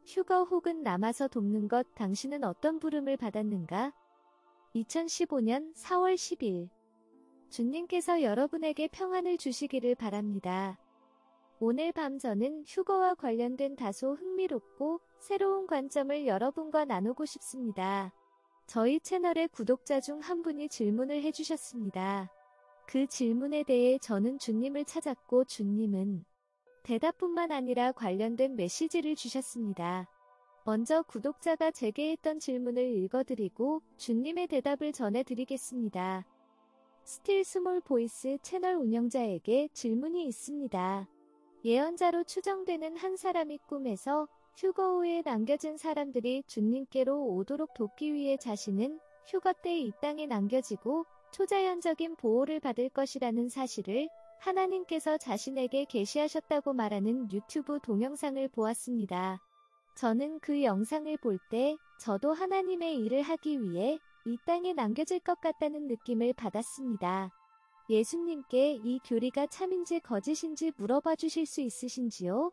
휴거 혹은 남아서 돕는 것 당신은 어떤 부름을 받았는가? 2015년 4월 10일 주님께서 여러분에게 평안을 주시기를 바랍니다. 오늘 밤 저는 휴거와 관련된 다소 흥미롭고 새로운 관점을 여러분과 나누고 싶습니다. 저희 채널의 구독자 중 한 분이 질문을 해주셨습니다. 그 질문에 대해 저는 주님을 찾았고 주님은 대답뿐만 아니라 관련된 메시지를 주셨습니다. 먼저 구독자가 제게 했던 질문을 읽어드리고 주님의 대답을 전해드리겠습니다. 스틸 스몰 보이스 채널 운영자에게 질문이 있습니다. 예언자로 추정되는 한 사람이 꿈에서 휴거 후에 남겨진 사람들이 주님께로 오도록 돕기 위해 자신은 휴거 때 이 땅에 남겨지고 초자연적인 보호를 받을 것이라는 사실을 하나님께서 자신에게 계시하셨다고 말하는 유튜브 동영상을 보았습니다. 저는 그 영상을 볼 때 저도 하나님의 일을 하기 위해 이 땅에 남겨질 것 같다는 느낌을 받았습니다. 예수님께 이 교리가 참인지 거짓인지 물어봐 주실 수 있으신지요?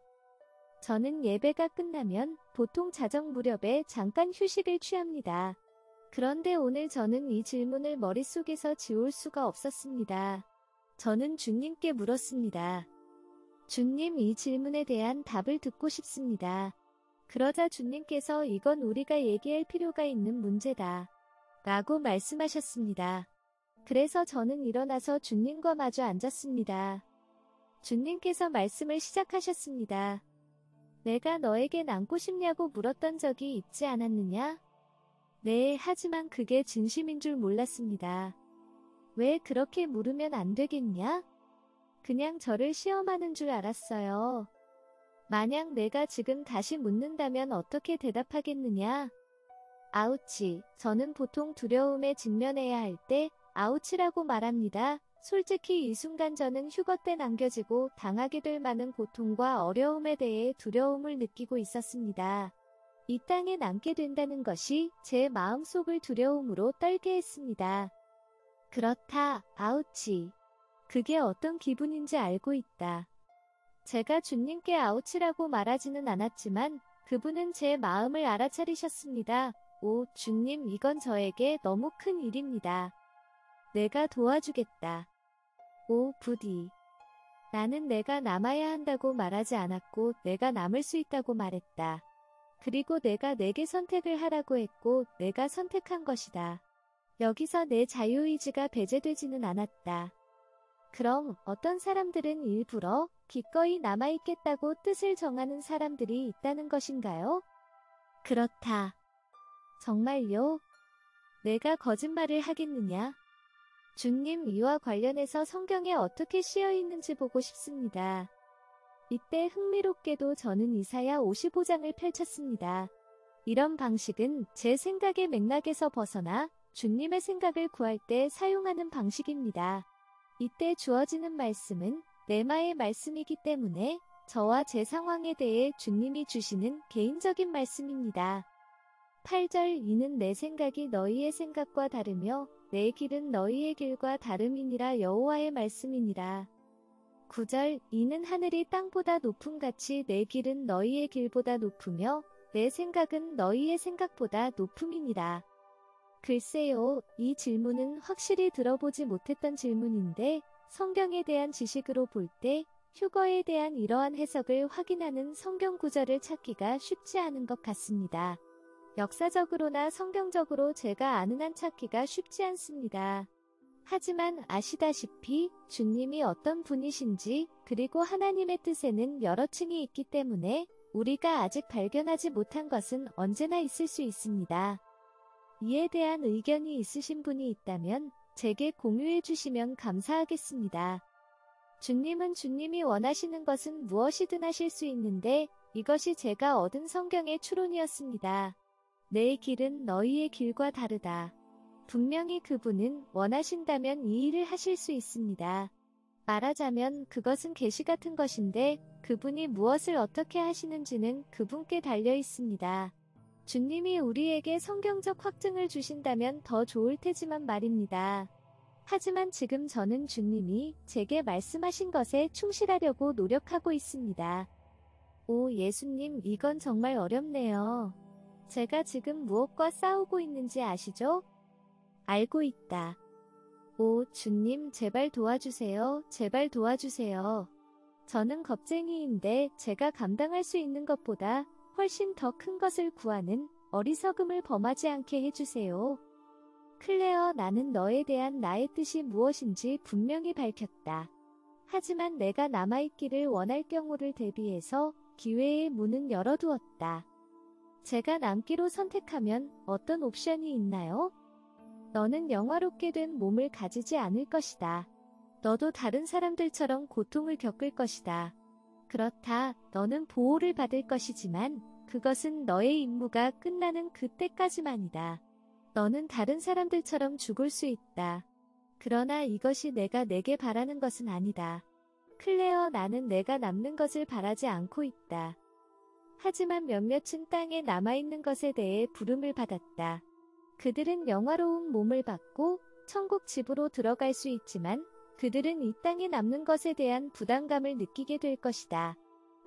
저는 예배가 끝나면 보통 자정 무렵에 잠깐 휴식을 취합니다. 그런데 오늘 저는 이 질문을 머릿속에서 지울 수가 없었습니다. 저는 주님께 물었습니다. 주님, 이 질문에 대한 답을 듣고 싶습니다. 그러자 주님께서 이건 우리가 얘기할 필요가 있는 문제다. 라고 말씀하셨습니다. 그래서 저는 일어나서 주님과 마주 앉았습니다. 주님께서 말씀을 시작하셨습니다. 내가 너에게 남고 싶냐고 물었던 적이 있지 않았느냐? 네, 하지만 그게 진심인 줄 몰랐습니다. 왜 그렇게 물으면 안 되겠냐? 그냥 저를 시험하는 줄 알았어요. 만약 내가 지금 다시 묻는다면 어떻게 대답하겠느냐? 아우치, 저는 보통 두려움에 직면해야 할 때 아우치라고 말합니다. 솔직히 이 순간 저는 휴거 때 남겨지고 당하게 될 많은 고통과 어려움에 대해 두려움을 느끼고 있었습니다. 이 땅에 남게 된다는 것이 제 마음속을 두려움으로 떨게 했습니다. 그렇다, 아우치. 그게 어떤 기분인지 알고 있다. 제가 주님께 아우치라고 말하지는 않았지만 그분은 제 마음을 알아차리셨습니다. 오, 주님, 이건 저에게 너무 큰 일입니다. 내가 도와주겠다. 오, 부디. 나는 내가 남아야 한다고 말하지 않았고 내가 남을 수 있다고 말했다. 그리고 내가 내게 선택을 하라고 했고 내가 선택한 것이다. 여기서 내 자유의지가 배제되지는 않았다. 그럼 어떤 사람들은 일부러 기꺼이 남아있겠다고 뜻을 정하는 사람들이 있다는 것인가요? 그렇다. 정말요? 내가 거짓말을 하겠느냐? 주님, 이와 관련해서 성경에 어떻게 쓰여 있는지 보고 싶습니다. 이때 흥미롭게도 저는 이사야 55장을 펼쳤습니다. 이런 방식은 제 생각의 맥락에서 벗어나 주님의 생각을 구할 때 사용하는 방식입니다. 이때 주어지는 말씀은 레마의 말씀이기 때문에 저와 제 상황에 대해 주님이 주시는 개인적인 말씀입니다. 8절 이는 내 생각이 너희의 생각과 다르며 내 길은 너희의 길과 다름이니라 여호와의 말씀이니라. 9절 이는 하늘이 땅보다 높음같이 내 길은 너희의 길보다 높으며 내 생각은 너희의 생각보다 높음이니라. 글쎄요, 이 질문은 확실히 들어보지 못했던 질문인데 성경에 대한 지식으로 볼 때 휴거에 대한 이러한 해석을 확인하는 성경 구절을 찾기가 쉽지 않은 것 같습니다. 역사적으로나 성경적으로 제가 아는 한 찾기가 쉽지 않습니다. 하지만 아시다시피 주님이 어떤 분이신지 그리고 하나님의 뜻에는 여러 층이 있기 때문에 우리가 아직 발견하지 못한 것은 언제나 있을 수 있습니다. 이에 대한 의견이 있으신 분이 있다면 제게 공유해 주시면 감사하겠습니다. 주님은 주님이 원하시는 것은 무엇이든 하실 수 있는데 이것이 제가 얻은 성경의 추론이었습니다. 내 길은 너희의 길과 다르다. 분명히 그분은 원하신다면 이 일을 하실 수 있습니다. 말하자면 그것은 계시 같은 것인데 그분이 무엇을 어떻게 하시는지는 그분께 달려 있습니다. 주님이 우리에게 성경적 확증을 주신다면 더 좋을 테지만 말입니다. 하지만 지금 저는 주님이 제게 말씀하신 것에 충실하려고 노력하고 있습니다. 오, 예수님, 이건 정말 어렵네요. 제가 지금 무엇과 싸우고 있는지 아시죠? 알고 있다. 오, 주님, 제발 도와주세요. 제발 도와주세요. 저는 겁쟁이인데 제가 감당할 수 있는 것보다 훨씬 더 큰 것을 구하는 어리석음을 범하지 않게 해주세요. 클레어, 나는 너에 대한 나의 뜻이 무엇인지 분명히 밝혔다. 하지만 내가 남아있기를 원할 경우를 대비해서 기회의 문은 열어두었다. 제가 남기로 선택하면 어떤 옵션이 있나요? 너는 영화롭게 된 몸을 가지지 않을 것이다. 너도 다른 사람들처럼 고통을 겪을 것이다. 그렇다, 너는 보호를 받을 것이지만 그것은 너의 임무가 끝나는 그때까지만이다. 너는 다른 사람들처럼 죽을 수 있다. 그러나 이것이 내게 바라는 것은 아니다. 클레어, 나는 내가 남는 것을 바라지 않고 있다. 하지만 몇몇은 땅에 남아있는 것에 대해 부름을 받았다. 그들은 영화로운 몸을 받고 천국 집으로 들어갈 수 있지만 그들은 이 땅에 남는 것에 대한 부담감을 느끼게 될 것이다.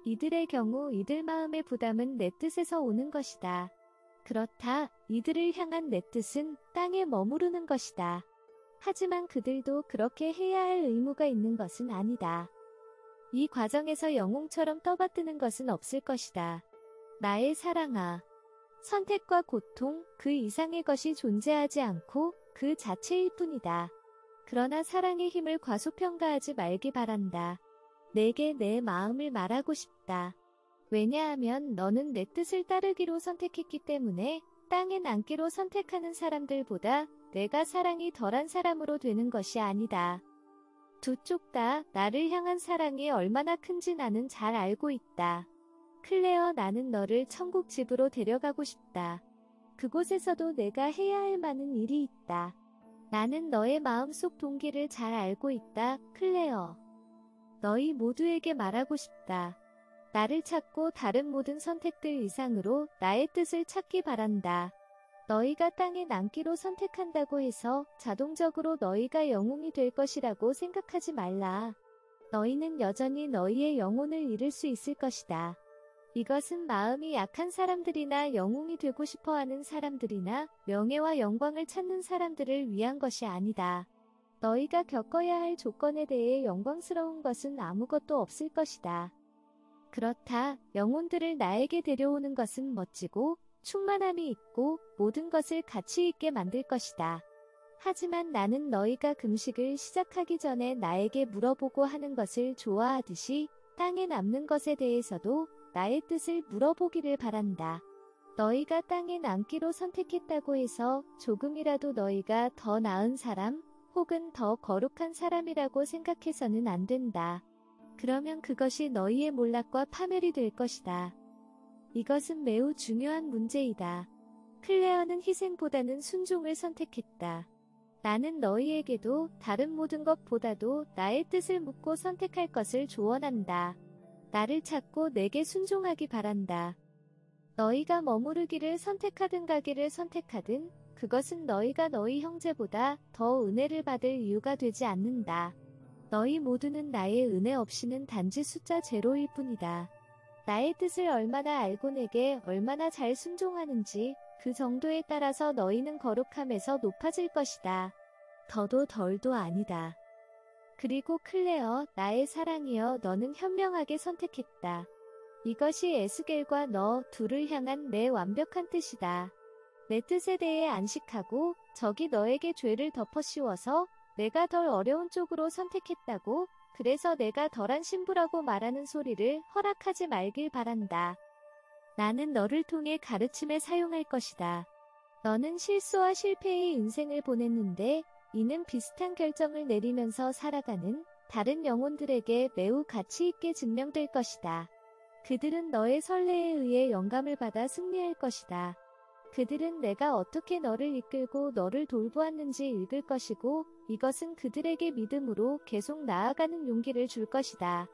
이들의 경우 이들 마음의 부담은 내 뜻에서 오는 것이다. 그렇다, 이들을 향한 내 뜻은 땅에 머무르는 것이다. 하지만 그들도 그렇게 해야 할 의무가 있는 것은 아니다. 이 과정에서 영웅처럼 떠받드는 것은 없을 것이다. 나의 사랑아. 선택과 고통, 그 이상의 것이 존재하지 않고 그 자체일 뿐이다. 그러나 사랑의 힘을 과소평가하지 말기 바란다. 내게 내 마음을 말하고 싶다. 왜냐하면 너는 내 뜻을 따르기로 선택했기 때문에 땅에 남기로 선택하는 사람들보다 내가 사랑이 덜한 사람으로 되는 것이 아니다. 두 쪽 다 나를 향한 사랑이 얼마나 큰지 나는 잘 알고 있다. 클레어, 나는 너를 천국 집으로 데려가고 싶다. 그곳에서도 내가 해야 할 많은 일이 있다. 나는 너의 마음속 동기를 잘 알고 있다, 클레어. 너희 모두에게 말하고 싶다. 나를 찾고 다른 모든 선택들 이상으로 나의 뜻을 찾기 바란다. 너희가 땅에 남기로 선택한다고 해서 자동적으로 너희가 영웅이 될 것이라고 생각하지 말라. 너희는 여전히 너희의 영혼을 잃을 수 있을 것이다. 이것은 마음이 약한 사람들이나 영웅이 되고 싶어하는 사람들이나 명예와 영광을 찾는 사람들을 위한 것이 아니다. 너희가 겪어야 할 조건에 대해 영광스러운 것은 아무것도 없을 것이다. 그렇다, 영혼들을 나에게 데려오는 것은 멋지고 충만함이 있고 모든 것을 가치 있게 만들 것이다. 하지만 나는 너희가 금식을 시작하기 전에 나에게 물어보고 하는 것을 좋아하듯이 땅에 남는 것에 대해서도 나의 뜻을 물어보기를 바란다. 너희가 땅에 남기로 선택했다고 해서 조금이라도 너희가 더 나은 사람 혹은 더 거룩한 사람이라고 생각해서는 안 된다. 그러면 그것이 너희의 몰락과 파멸이 될 것이다. 이것은 매우 중요한 문제이다. 클레어는 희생보다는 순종을 선택했다. 나는 너희에게도 다른 모든 것보다도 나의 뜻을 묻고 선택할 것을 조언한다. 나를 찾고 내게 순종하기 바란다. 너희가 머무르기를 선택하든 가기를 선택하든 그것은 너희가 너희 형제보다 더 은혜를 받을 이유가 되지 않는다. 너희 모두는 나의 은혜 없이는 단지 숫자 제로일 뿐이다. 나의 뜻을 얼마나 알고 내게 얼마나 잘 순종하는지 그 정도에 따라서 너희는 거룩함에서 높아질 것이다. 더도 덜도 아니다. 그리고 클레어, 나의 사랑이여, 너는 현명하게 선택했다. 이것이 에스겔과 너 둘을 향한 내 완벽한 뜻이다. 내 뜻에 대해 안식하고 적이 너에게 죄를 덮어 씌워서 내가 덜 어려운 쪽으로 선택했다고 그래서 내가 덜한 신부라고 말하는 소리를 허락하지 말길 바란다. 나는 너를 통해 가르침에 사용할 것이다. 너는 실수와 실패의 인생을 보냈는데 이는 비슷한 결정을 내리면서 살아가는 다른 영혼들에게 매우 가치 있게 증명될 것이다. 그들은 너의 선례에 의해 영감을 받아 승리할 것이다. 그들은 내가 어떻게 너를 이끌고 너를 돌보았는지 읽을 것이고 이것은 그들에게 믿음으로 계속 나아가는 용기를 줄 것이다.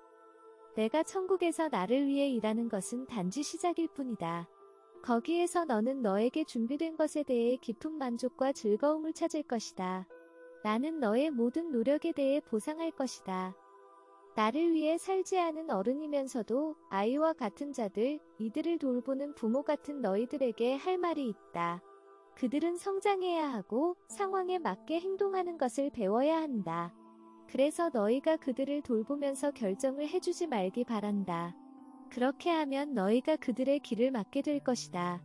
내가 천국에서 나를 위해 일하는 것은 단지 시작일 뿐이다. 거기에서 너는 너에게 준비된 것에 대해 깊은 만족과 즐거움을 찾을 것이다. 나는 너의 모든 노력에 대해 보상할 것이다. 나를 위해 살지 않은 어른이면서도 아이와 같은 자들, 이들을 돌보는 부모 같은 너희들에게 할 말이 있다. 그들은 성장해야 하고 상황에 맞게 행동하는 것을 배워야 한다. 그래서 너희가 그들을 돌보면서 결정을 해주지 말기 바란다. 그렇게 하면 너희가 그들의 길을 막게 될 것이다.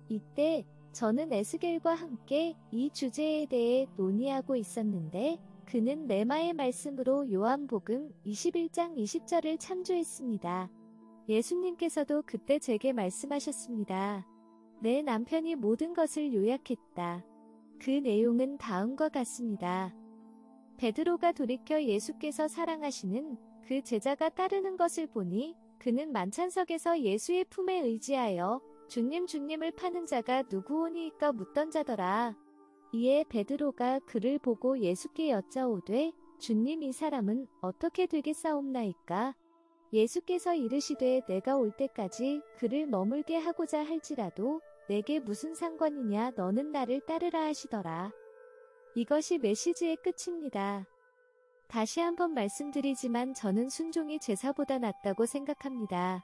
이때 저는 에스겔과 함께 이 주제에 대해 논의하고 있었는데 그는 레마의 말씀으로 요한복음 21장 20절을 참조했습니다. 예수님께서도 그때 제게 말씀하셨습니다. 내 남편이 모든 것을 요약했다. 그 내용은 다음과 같습니다. 베드로가 돌이켜 예수께서 사랑하시는 그 제자가 따르는 것을 보니 그는 만찬석에서 예수의 품에 의지하여 주님을 파는 자가 누구오니이까 묻던 자더라. 이에 베드로가 그를 보고 예수께 여짜오되 주님 이 사람은 어떻게 되겠사옵나이까? 예수께서 이르시되 내가 올 때까지 그를 머물게 하고자 할지라도 내게 무슨 상관이냐 너는 나를 따르라 하시더라. 이것이 메시지의 끝입니다. 다시 한번 말씀드리지만 저는 순종이 제사보다 낫다고 생각합니다.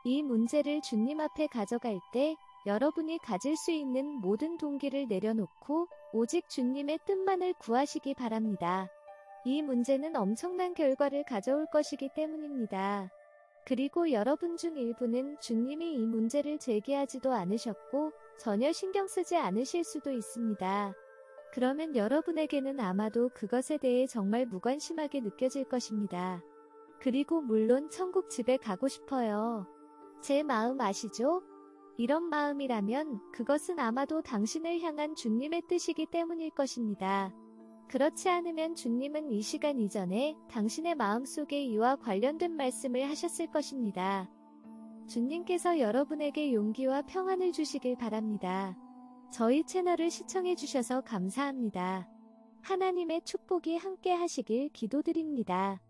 이 문제를 주님 앞에 가져갈 때 여러분이 가질 수 있는 모든 동기를 내려놓고 오직 주님의 뜻만을 구하시기 바랍니다. 이 문제는 엄청난 결과를 가져올 것이기 때문입니다. 그리고 여러분 중 일부는 주님이 이 문제를 제기하지도 않으셨고 전혀 신경 쓰지 않으실 수도 있습니다. 그러면 여러분에게는 아마도 그것에 대해 정말 무관심하게 느껴질 것입니다. 그리고 물론 천국 집에 가고 싶어요. 제 마음 아시죠? 이런 마음이라면 그것은 아마도 당신을 향한 주님의 뜻이기 때문일 것입니다. 그렇지 않으면 주님은 이 시간 이전에 당신의 마음속에 이와 관련된 말씀을 하셨을 것입니다. 주님께서 여러분에게 용기와 평안을 주시길 바랍니다. 저희 채널을 시청해 주셔서 감사합니다. 하나님의 축복이 함께 하시길 기도드립니다.